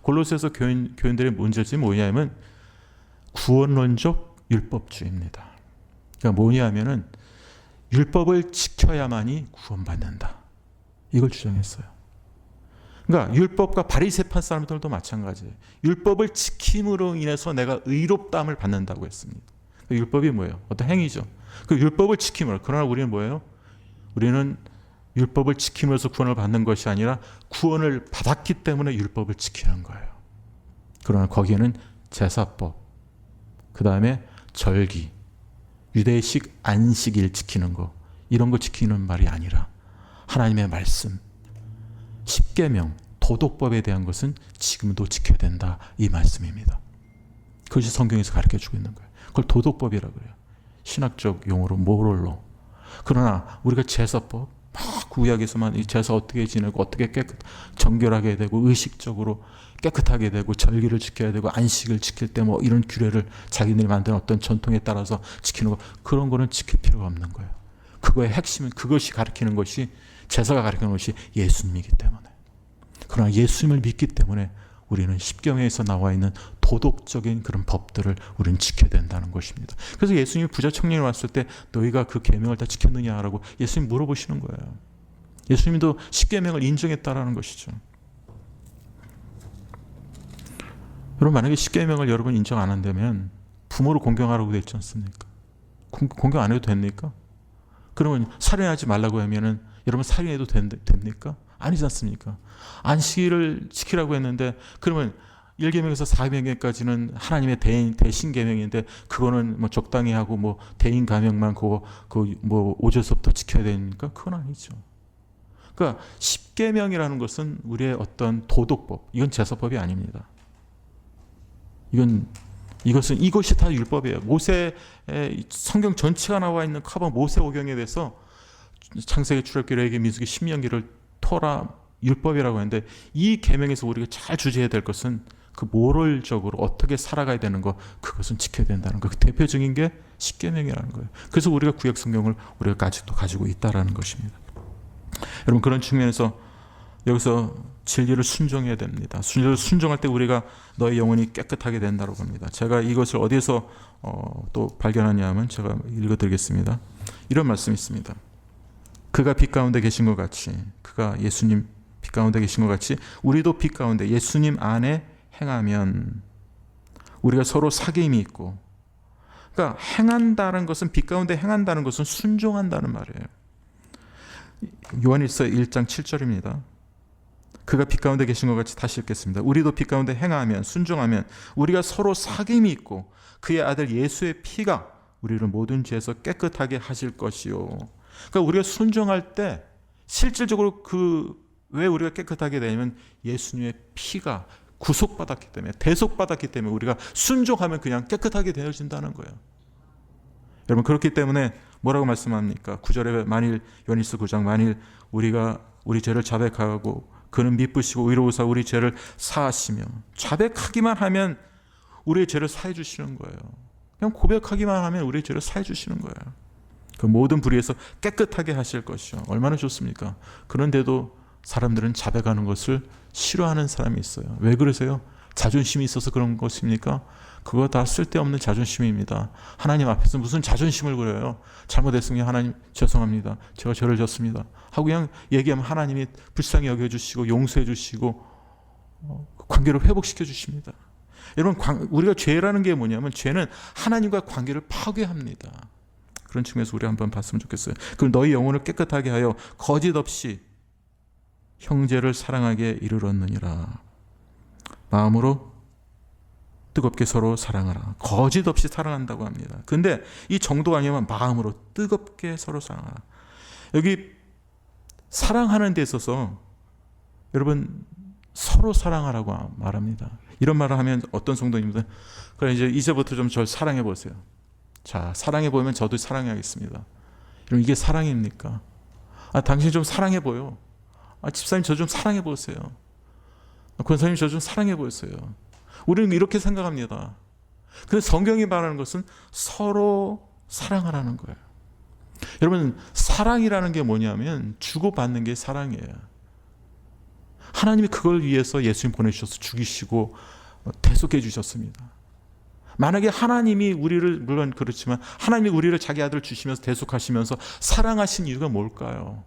골로새서 교인들의 문제점이 뭐냐면 구원론적 율법주의입니다. 그러니까 뭐냐면은 율법을 지켜야만이 구원받는다, 이걸 주장했어요. 그러니까 율법과 바리새파 사람들도 마찬가지예요. 율법을 지킴으로 인해서 내가 의롭다함을 받는다고 했습니다. 율법이 뭐예요? 어떤 행위죠. 그 율법을 지킴으로. 그러나 우리는 뭐예요? 우리는 율법을 지킴으로써 구원을 받는 것이 아니라 구원을 받았기 때문에 율법을 지키는 거예요. 그러나 거기에는 제사법, 그 다음에 절기, 유대식 안식일 지키는 거, 이런 거 지키는 말이 아니라 하나님의 말씀, 십계명, 도덕법에 대한 것은 지금도 지켜야 된다, 이 말씀입니다. 그것이 성경에서 가르쳐주고 있는 거예요. 그걸 도덕법이라고 그래요. 신학적 용어로 모럴로. 그러나 우리가 제사법, 막 구약에서만 이 제사 어떻게 지내고 어떻게 정결하게 되고 의식적으로 깨끗하게 되고 절기를 지켜야 되고 안식을 지킬 때 뭐 이런 규례를 자기들이 만든 어떤 전통에 따라서 지키는 거, 그런 거는 지킬 필요가 없는 거예요. 그거의 핵심은, 그것이 가르치는 것이, 제사가 가르치는 것이 예수님이기 때문에. 그러나 예수님을 믿기 때문에 우리는 십계명에서 나와 있는 도덕적인 그런 법들을 우리는 지켜야 된다는 것입니다. 그래서 예수님이 부자 청년이 왔을 때 너희가 그 계명을 다 지켰느냐라고 예수님 물어보시는 거예요. 예수님도 십계명을 인정했다라는 것이죠. 여러분, 만약에 십계명을 여러분 인정 안 한다면 부모를 공경하라고 되어 있지 않습니까? 공경 안 해도 됩니까? 그러면 살인하지 말라고 하면은 여러분 살인해도 됩니까? 아니지 않습니까? 안식일을 지키라고 했는데, 그러면 1계명에서 4계명까지는 하나님의 대신 계명인데, 그거는 뭐 적당히 하고 뭐 대인 가명만 그 뭐 5절서부터 지켜야 되니까? 그건 아니죠. 그러니까 10계명이라는 것은 우리의 어떤 도덕법, 이건 제사법이 아닙니다. 이것이 다 율법이에요. 모세, 성경 전체가 나와 있는 커버 모세오경에 대해서 창세기, 출애굽기, 레위기, 민수기, 신명기를 토라, 율법이라고 하는데, 이 계명에서 우리가 잘 주제해야 될 것은 그 모럴적으로 어떻게 살아가야 되는 거, 그것은 지켜야 된다는 거. 그 대표적인 게 십계명이라는 거예요. 그래서 우리가 구약 성경을 우리가 아직도 가지고 있다라는 것입니다. 여러분, 그런 측면에서 여기서 진리를 순종해야 됩니다. 진리를 순종할 때 우리가 너의 영혼이 깨끗하게 된다고 합니다. 제가 이것을 어디서 또 발견하냐면, 제가 읽어드리겠습니다. 이런 말씀이 있습니다. 그가 빛 가운데 계신 것 같이, 그가 예수님 빛 가운데 계신 것 같이 우리도 빛 가운데 예수님 안에 행하면 우리가 서로 사귐이 있고. 그러니까 행한다는 것은, 빛 가운데 행한다는 것은 순종한다는 말이에요. 요한일서 1장 7절입니다. 그가 빛 가운데 계신 것 같이, 다시 읽겠습니다. 우리도 빛 가운데 행하면, 순종하면 우리가 서로 사귐이 있고 그의 아들 예수의 피가 우리를 모든 죄에서 깨끗하게 하실 것이요. 그러니까 우리가 순종할 때 실질적으로 왜 우리가 깨끗하게 되냐면 예수님의 피가 구속받았기 때문에, 대속받았기 때문에 우리가 순종하면 그냥 깨끗하게 되어진다는 거예요. 여러분, 그렇기 때문에 뭐라고 말씀합니까? 9절에 만일 요한일서 9장 만일 우리가 우리 죄를 자백하고 그는 미쁘시고 의로우사 우리 죄를 사하시며, 자백하기만 하면 우리의 죄를 사해 주시는 거예요. 그냥 고백하기만 하면 우리의 죄를 사해 주시는 거예요. 그 모든 불의에서 깨끗하게 하실 것이요. 얼마나 좋습니까? 그런데도 사람들은 자백하는 것을 싫어하는 사람이 있어요. 왜 그러세요? 자존심이 있어서 그런 것입니까? 그거 다 쓸데없는 자존심입니다. 하나님 앞에서 무슨 자존심을 그려요? 잘못했으면 하나님 죄송합니다. 제가 죄를 졌습니다 하고 그냥 얘기하면 하나님이 불쌍히 여겨주시고 용서해 주시고 관계를 회복시켜 주십니다. 여러분, 우리가 죄라는 게 뭐냐면 죄는 하나님과 관계를 파괴합니다. 그런 측면에서 우리 한번 봤으면 좋겠어요. 그럼 너희 영혼을 깨끗하게 하여 거짓 없이 형제를 사랑하게 이르렀느니라. 마음으로 뜨겁게 서로 사랑하라. 거짓 없이 사랑한다고 합니다. 근데 이 정도가 아니면 마음으로 뜨겁게 서로 사랑하라. 여기 사랑하는 데 있어서 여러분 서로 사랑하라고 말합니다. 이런 말을 하면 어떤 성도님들, 그래 이제부터 좀 절 사랑해 보세요. 자, 사랑해 보면 저도 사랑해야겠습니다. 여러분, 이게 사랑입니까? 당신 좀 사랑해 보여. 집사님 저 좀 사랑해 보세요. 권사님 저 좀 사랑해 보세요. 우리는 이렇게 생각합니다. 근데 성경이 말하는 것은 서로 사랑하라는 거예요. 여러분, 사랑이라는 게 뭐냐면 주고받는 게 사랑이에요. 하나님이 그걸 위해서 예수님 보내주셔서 죽이시고 대속해 주셨습니다. 만약에 하나님이 우리를, 물론 그렇지만 하나님이 우리를 자기 아들을 주시면서 대속하시면서 사랑하신 이유가 뭘까요?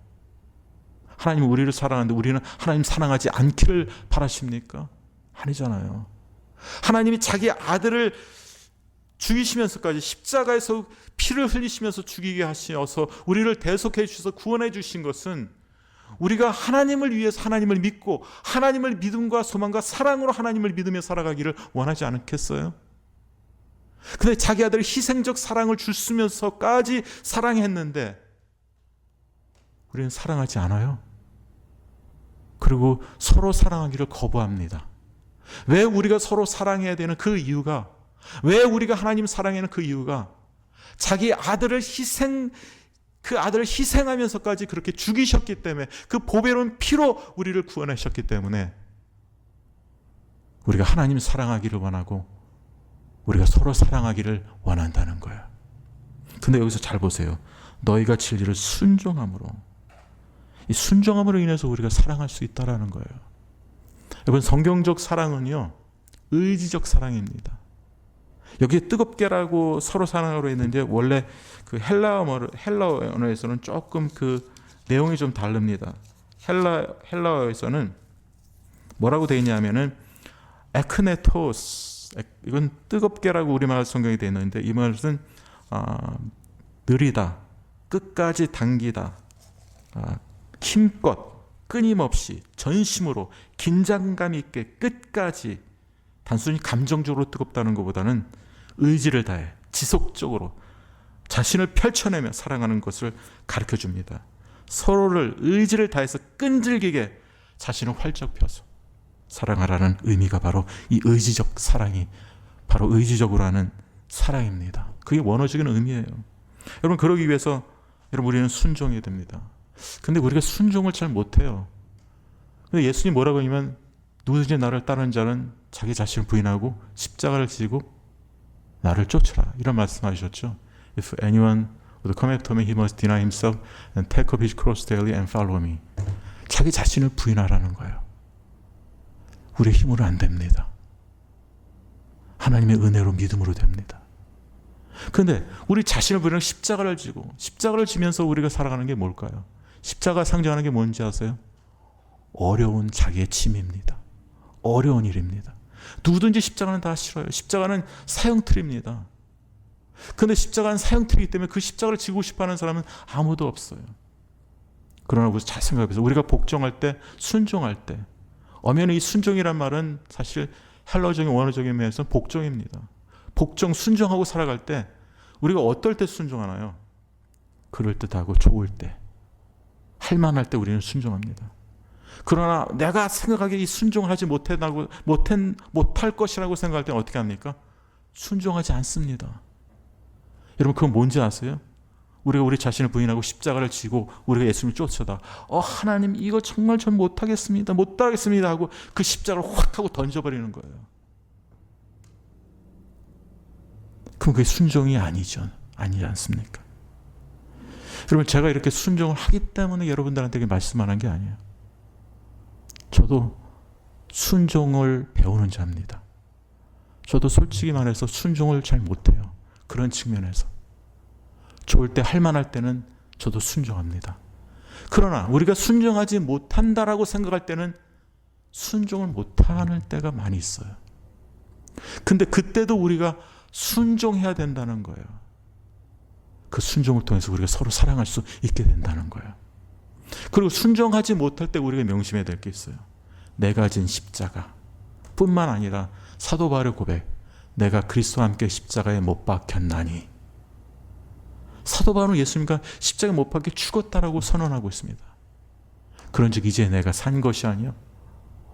하나님은 우리를 사랑하는데 우리는 하나님 사랑하지 않기를 바라십니까? 아니잖아요. 하나님이 자기 아들을 죽이시면서까지 십자가에서 피를 흘리시면서 죽이게 하셔서 우리를 대속해 주셔서 구원해 주신 것은 우리가 하나님을 위해서 하나님을 믿고 하나님을 믿음과 소망과 사랑으로 하나님을 믿으며 살아가기를 원하지 않겠어요? 근데 자기 아들의 희생적 사랑을 주시면서까지 사랑했는데 우리는 사랑하지 않아요. 그리고 서로 사랑하기를 거부합니다. 왜 우리가 서로 사랑해야 되는 그 이유가, 왜 우리가 하나님 사랑하는 그 이유가 자기 아들을 그 아들을 희생하면서까지 그렇게 죽이셨기 때문에, 그 보배로운 피로 우리를 구원하셨기 때문에 우리가 하나님 사랑하기를 원하고 우리가 서로 사랑하기를 원한다는 거예요. 근데 여기서 잘 보세요. 너희가 진리를 순종함으로, 이 순종함으로 인해서 우리가 사랑할 수 있다라는 거예요. 여러분, 성경적 사랑은요, 의지적 사랑입니다. 여기 뜨겁게라고 서로 사랑하러 했는데 원래 그 헬라어에서는 조금 그 내용이 좀 다릅니다. 헬라어에서는 뭐라고 되어 있냐면은 에크네토스, 이건 뜨겁게라고 우리말 성경이 되어 있는데 이 말은 느리다, 끝까지 당기다, 힘껏, 끊임없이, 전심으로, 긴장감 있게 끝까지, 단순히 감정적으로 뜨겁다는 것보다는 의지를 다해 지속적으로 자신을 펼쳐내며 사랑하는 것을 가르쳐 줍니다. 서로를 의지를 다해서 끈질기게 자신을 활짝 펴서 사랑하라는 의미가 바로 이 의지적 사랑이 바로 의지적으로 하는 사랑입니다. 그게 원어적인 의미예요. 여러분, 그러기 위해서 여러분 우리는 순종해야 됩니다. 근데 우리가 순종을 잘 못해요. 근데 예수님 뭐라고 하냐면 누구든지 나를 따르는 자는 자기 자신을 부인하고 십자가를 지고 나를 쫓으라, 이런 말씀하셨죠. If anyone would come after me, he must deny himself and take up his cross daily and follow me. 자기 자신을 부인하라는 거예요. 우리의 힘으로 안 됩니다. 하나님의 은혜로 믿음으로 됩니다. 그런데 우리 자신을 부인하고 십자가를 지고, 십자가를 지면서 우리가 살아가는 게 뭘까요? 십자가 상징하는 게 뭔지 아세요? 어려운 자기의 짐입니다. 어려운 일입니다. 누구든지 십자가는 다 싫어요. 십자가는 사형틀입니다. 그런데 십자가는 사형틀이기 때문에 그 십자가를 지고 싶어하는 사람은 아무도 없어요. 그러나 우리 잘 생각해보세요. 우리가 복종할 때, 순종할 때, 엄연히 이 순종이란 말은 사실 헬라어적인 원어적인 면에서는 복종입니다. 복종, 순종하고 살아갈 때 우리가 어떨 때 순종하나요? 그럴듯하고 좋을 때, 할만할 때 우리는 순종합니다. 그러나 내가 생각하기에 이 순종을 하지 못할 것이라고 생각할 때는 어떻게 합니까? 순종하지 않습니다. 여러분, 그건 뭔지 아세요? 우리가 우리 자신을 부인하고 십자가를 지고 우리가 예수님을 쫓아다 하나님 이거 정말 전 못하겠습니다. 못 따르겠습니다 하고 그 십자가를 확 하고 던져버리는 거예요. 그럼 그게 순종이 아니지 않습니까? 여러분, 제가 이렇게 순종을 하기 때문에 여러분들한테 말씀하는 게 아니에요. 저도 순종을 배우는 자입니다. 저도 솔직히 말해서 순종을 잘 못해요. 그런 측면에서. 좋을 때 할만할 때는 저도 순종합니다. 그러나 우리가 순종하지 못한다라고 생각할 때는 순종을 못하는 때가 많이 있어요. 근데 그때도 우리가 순종해야 된다는 거예요. 그 순종을 통해서 우리가 서로 사랑할 수 있게 된다는 거예요. 그리고 순종하지 못할 때 우리가 명심해야 될 게 있어요. 내가 진 십자가 뿐만 아니라 사도 바울의 고백, 내가 그리스도와 함께 십자가에 못 박혔나니. 사도 바울은 예수님과 십자가에 못 박혀 죽었다라고 선언하고 있습니다. 그런즉 이제 내가 산 것이 아니요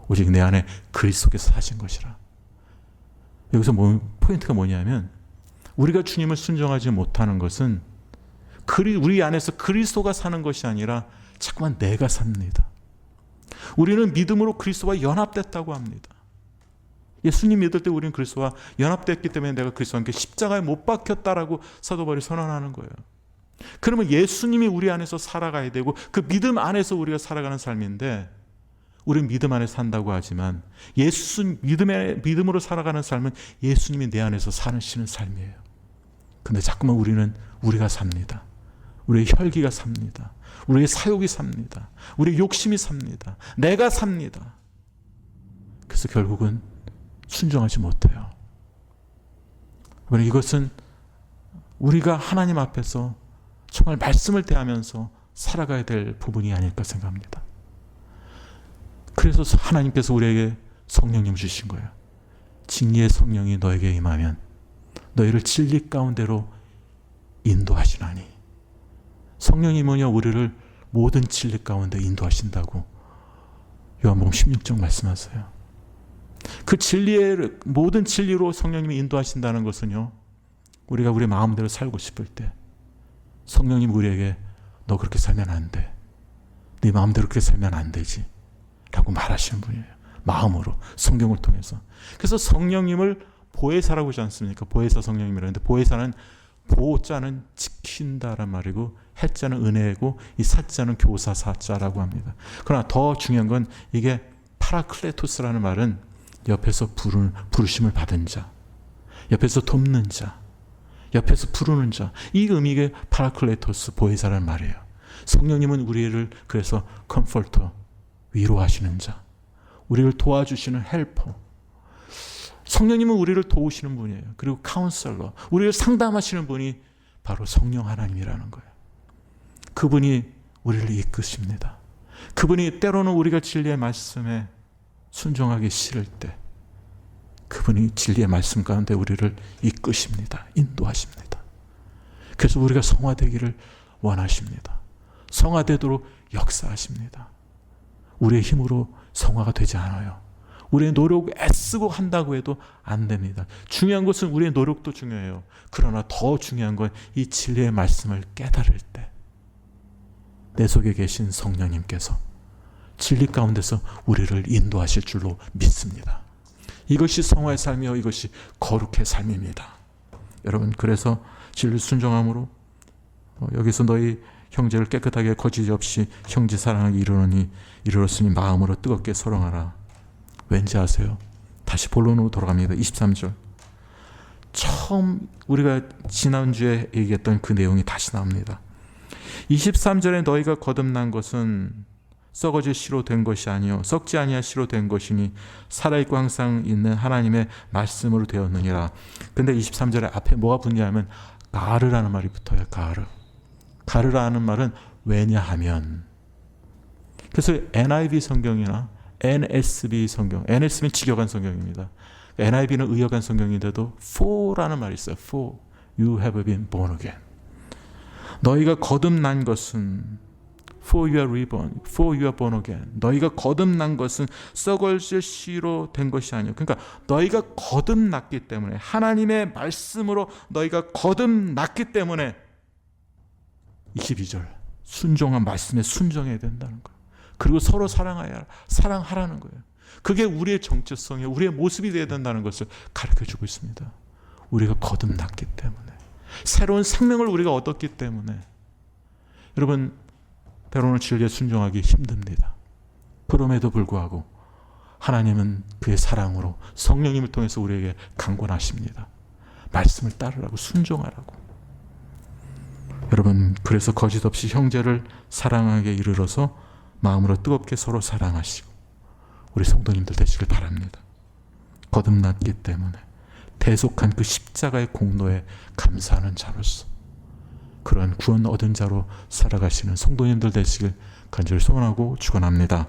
오직 내 안에 그리스도께서 사신 것이라. 여기서 포인트가 뭐냐면 우리가 주님을 순종하지 못하는 것은 우리 안에서 그리스도가 사는 것이 아니라 자꾸만 내가 삽니다. 우리는 믿음으로 그리스도와 연합됐다고 합니다. 예수님 믿을 때 우리는 그리스도와 연합됐기 때문에 내가 그리스도와 함께 십자가에 못 박혔다라고 사도 바울이 선언하는 거예요. 그러면 예수님이 우리 안에서 살아가야 되고 그 믿음 안에서 우리가 살아가는 삶인데, 우리는 믿음 안에 산다고 하지만 믿음으로 살아가는 삶은 예수님이 내 안에서 사시는 삶이에요. 근데 자꾸만 우리는 우리가 삽니다. 우리의 혈기가 삽니다. 우리의 사욕이 삽니다. 우리의 욕심이 삽니다. 내가 삽니다. 그래서 결국은 순종하지 못해요. 이것은 우리가 하나님 앞에서 정말 말씀을 대하면서 살아가야 될 부분이 아닐까 생각합니다. 그래서 하나님께서 우리에게 성령님 주신 거예요. 진리의 성령이 너에게 임하면 너희를 진리 가운데로 인도하시나니. 성령님은요, 우리를 모든 진리 가운데 인도하신다고 요한복음 16장 말씀하세요. 그 진리의 모든 진리로 성령님이 인도하신다는 것은요, 우리가 우리 마음대로 살고 싶을 때 성령님 우리에게 너 그렇게 살면 안 돼. 네 마음대로 그렇게 살면 안 되지. 라고 말하시는 분이에요. 마음으로, 성경을 통해서. 그래서 성령님을 보혜사라고 하지 않습니까? 보혜사 성령님이라는데, 보혜사는 보자는 지킨다란 말이고 해자는 은혜고 이 사자는 교사 사자라고 합니다. 그러나 더 중요한 건 이게 파라클레토스라는 말은 옆에서 부르심을 받은 자, 옆에서 돕는 자, 옆에서 부르는 자, 이 의미가 파라클레토스 보혜사라는 말이에요. 성령님은 우리를 그래서 컴포터, 위로하시는 자, 우리를 도와주시는 헬퍼. 성령님은 우리를 도우시는 분이에요. 그리고 카운셀러, 우리를 상담하시는 분이 바로 성령 하나님이라는 거예요. 그분이 우리를 이끄십니다. 그분이 때로는 우리가 진리의 말씀에 순종하기 싫을 때 그분이 진리의 말씀 가운데 우리를 이끄십니다. 인도하십니다. 그래서 우리가 성화되기를 원하십니다. 성화되도록 역사하십니다. 우리의 힘으로 성화가 되지 않아요. 우리의 노력 애쓰고 한다고 해도 안 됩니다. 중요한 것은 우리의 노력도 중요해요. 그러나 더 중요한 건 이 진리의 말씀을 깨달을 때 내 속에 계신 성령님께서 진리 가운데서 우리를 인도하실 줄로 믿습니다. 이것이 성화의 삶이요, 이것이 거룩의 삶입니다. 여러분, 그래서 진리 순종함으로 여기서 너희 형제를 깨끗하게 거짓 없이 형제 사랑을 이루었으니 마음으로 뜨겁게 사랑하라. 왠지 아세요? 다시 본론으로 돌아갑니다. 23절. 처음 우리가 지난주에 얘기했던 그 내용이 다시 나옵니다. 23절에 너희가 거듭난 것은 썩어질 씨로 된 것이 아니요 썩지 아니할 씨로 된 것이니 살아있고 항상 있는 하나님의 말씀으로 되었느니라. 근데 23절에 앞에 뭐가 붙냐면 가르라는 말이 붙어요. 가르라는 말은 왜냐하면. 그래서 NIV 성경이나 NSB 성경, NSB는 직역한 성경입니다. NIV는 의역한 성경인데도 for라는 말이 있어요. For you have been born again. 너희가 거듭난 것은 for you are reborn, for you are born again. 너희가 거듭난 것은 썩어질 씨로 된 것이 아니요. 그러니까 너희가 거듭났기 때문에, 하나님의 말씀으로 너희가 거듭났기 때문에 22절 순종한 말씀에 순종해야 된다는 거예요. 그리고 서로 사랑하라는 거예요. 그게 우리의 정체성이에요. 우리의 모습이 되어야 된다는 것을 가르쳐주고 있습니다. 우리가 거듭났기 때문에, 새로운 생명을 우리가 얻었기 때문에. 여러분, 때로는 진리에 순종하기 힘듭니다. 그럼에도 불구하고 하나님은 그의 사랑으로 성령님을 통해서 우리에게 강권하십니다. 말씀을 따르라고, 순종하라고. 여러분, 그래서 거짓 없이 형제를 사랑하게 이르러서 마음으로 뜨겁게 서로 사랑하시고 우리 성도님들 되시길 바랍니다. 거듭났기 때문에 대속한 그 십자가의 공로에 감사하는 자로서 그러한 구원 얻은 자로 살아가시는 성도님들 되시길 간절히 소원하고 축원합니다.